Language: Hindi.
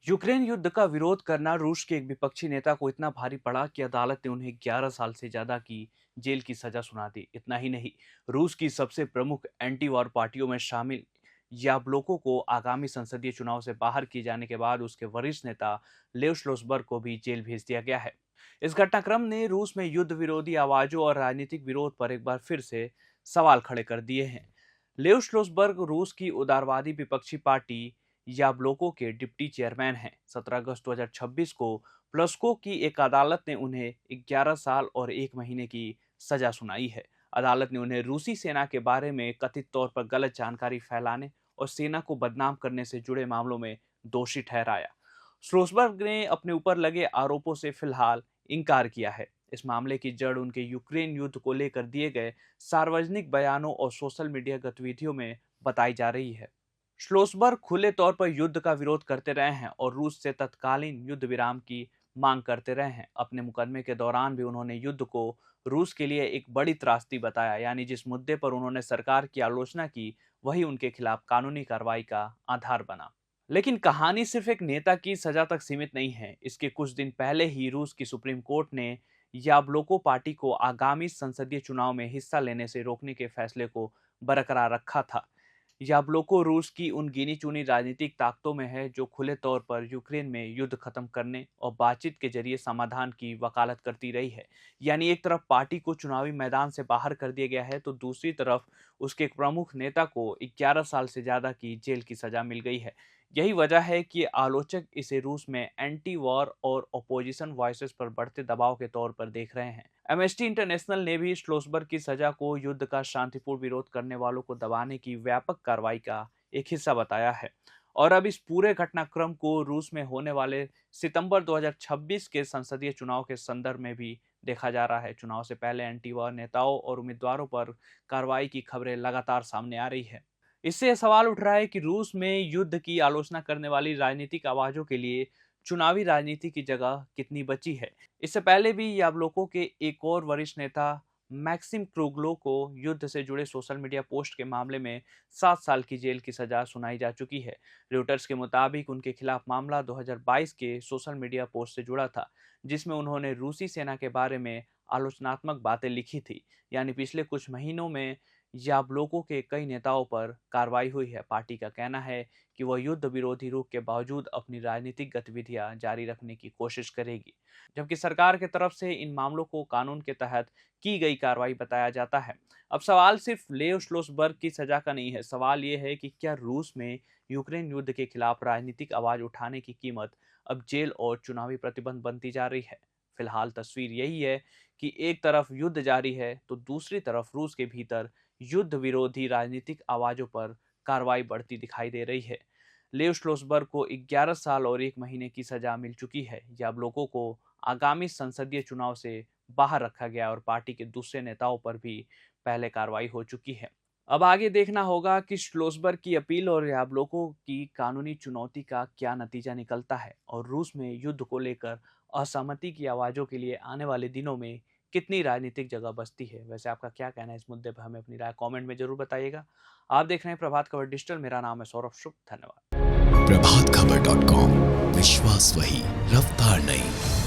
यूक्रेन युद्ध का विरोध करना रूस के एक विपक्षी नेता को इतना भारी पड़ा कि अदालत ने उन्हें 11 साल से ज्यादा की जेल की सजा सुना दी। इतना ही नहीं, रूस की सबसे प्रमुख एंटी वॉर पार्टियों में शामिल याब्लोको को आगामी संसदीय चुनाव से बाहर किए जाने के बाद उसके वरिष्ठ नेता लेव श्लोसबर्ग को भी जेल भेज दिया गया है। इस घटनाक्रम ने रूस में युद्ध विरोधी आवाजों और राजनीतिक विरोध पर एक बार फिर से सवाल खड़े कर दिए हैं। लेव श्लोसबर्ग रूस की उदारवादी विपक्षी पार्टी याब्लोको के डिप्टी चेयरमैन हैं। 17 अगस्त 2026 को प्लस्को की एक अदालत ने उन्हें 11 साल और 1 महीने की सजा सुनाई है। अदालत ने उन्हें रूसी सेना के बारे में कथित तौर पर गलत जानकारी फैलाने और सेना को बदनाम करने से जुड़े मामलों में दोषी ठहराया। स्ट्रोसबर्ग ने अपने ऊपर लगे आरोपों से फिलहाल इनकार किया है। इस मामले की जड़ उनके यूक्रेन युद्ध को लेकर दिए गए सार्वजनिक बयानों और सोशल मीडिया गतिविधियों में बताई जा रही है। श्लोसबर्ग खुले तौर पर युद्ध का विरोध करते रहे हैं और रूस से तत्कालीन युद्ध विराम की मांग करते रहे हैं। अपने मुकदमे के दौरान भी उन्होंने युद्ध को रूस के लिए एक बड़ी त्रासदी बताया, यानी जिस मुद्दे पर उन्होंने सरकार की आलोचना की वही उनके खिलाफ कानूनी कार्रवाई का आधार बना। लेकिन कहानी सिर्फ एक नेता की सजा तक सीमित नहीं है। इसके कुछ दिन पहले ही रूस की सुप्रीम कोर्ट ने याब्लोको पार्टी को आगामी संसदीय चुनाव में हिस्सा लेने से रोकने के फैसले को बरकरार रखा था। याब्लोको रूस की उन गिनी चुनी राजनीतिक ताकतों में है जो खुले तौर पर यूक्रेन में युद्ध खत्म करने और बातचीत के जरिए समाधान की वकालत करती रही है। यानी एक तरफ पार्टी को चुनावी मैदान से बाहर कर दिया गया है तो दूसरी तरफ उसके एक प्रमुख नेता को 11 साल से ज्यादा की जेल की सजा मिल गई है। यही वजह है कि आलोचक इसे रूस में एंटी वॉर और ओपोजिशन वॉइसेस पर बढ़ते दबाव के तौर पर देख रहे हैं। एमनेस्टी इंटरनेशनल ने भी श्लोसबर्ग की सजा को युद्ध का शांतिपूर्ण विरोध करने वालों को दबाने की व्यापक कार्रवाई का एक हिस्सा बताया है। और अब इस पूरे घटनाक्रम को रूस में होने वाले सितंबर 2026 के संसदीय चुनाव के संदर्भ में भी देखा जा रहा है। चुनाव से पहले एंटी वॉर नेताओं और उम्मीदवारों पर कार्रवाई की खबरें लगातार सामने आ रही है। इससे यह सवाल उठ रहा है कि रूस में युद्ध की आलोचना करने वाली राजनीतिक आवाजों के लिए चुनावी राजनीति की जगह कितनी बची है। इससे पहले भी याब्लोको के एक और वरिष्ठ नेता मैक्सिम क्रूगलो को युद्ध से जुड़े सोशल मीडिया पोस्ट के मामले में 7 साल की जेल की सजा सुनाई जा चुकी है। रॉयटर्स के मुताबिक उनके खिलाफ मामला 2022 के सोशल मीडिया पोस्ट से जुड़ा था, जिसमें उन्होंने रूसी सेना के बारे में आलोचनात्मक बातें लिखी थी। यानी पिछले कुछ महीनों में याब्लोको के कई नेताओं पर कार्रवाई हुई है। पार्टी का कहना है कि वह युद्ध विरोधी रुख के बावजूद अपनी राजनीतिक गतिविधियां जारी रखने की कोशिश करेगी, जबकि सरकार की तरफ से इन मामलों को कानून के तहत की गई कार्रवाई बताया जाता है। अब सवाल सिर्फ लेव श्लोसबर्ग की सजा का नहीं है। सवाल यह है कि क्या रूस में यूक्रेन युद्ध के खिलाफ राजनीतिक आवाज उठाने की कीमत अब जेल और चुनावी प्रतिबंध बनती जा रही है। फिलहाल तस्वीर यही है कि एक तरफ युद्ध जारी है तो दूसरी तरफ रूस के भीतर युद्ध विरोधी राजनीतिक आवाजों पर कार्रवाई बढ़ती दिखाई दे रही है। लेव श्लोसबर्ग को 11 साल और 1 महीने की सजा मिल चुकी है। याब्लोको को आगामी संसदीय चुनाव से बाहर रखा गया और पार्टी के दूसरे नेताओं पर भी पहले कार्रवाई हो चुकी है। अब आगे देखना होगा कि श्लोसबर्ग की अपील और याब्लोको की कानूनी चुनौती का क्या नतीजा निकलता है और रूस में युद्ध को लेकर असहमति की आवाजों के लिए आने वाले दिनों में कितनी राजनीतिक जगह बचती है। वैसे आपका क्या कहना है इस मुद्दे पर, हमें अपनी राय कमेंट में जरूर बताइएगा। आप देख रहे हैं प्रभात खबर डिजिटल, मेरा नाम है सौरभ शुक्ल। धन्यवाद। प्रभात खबर .com, विश्वास वही, रफ्तार नहीं।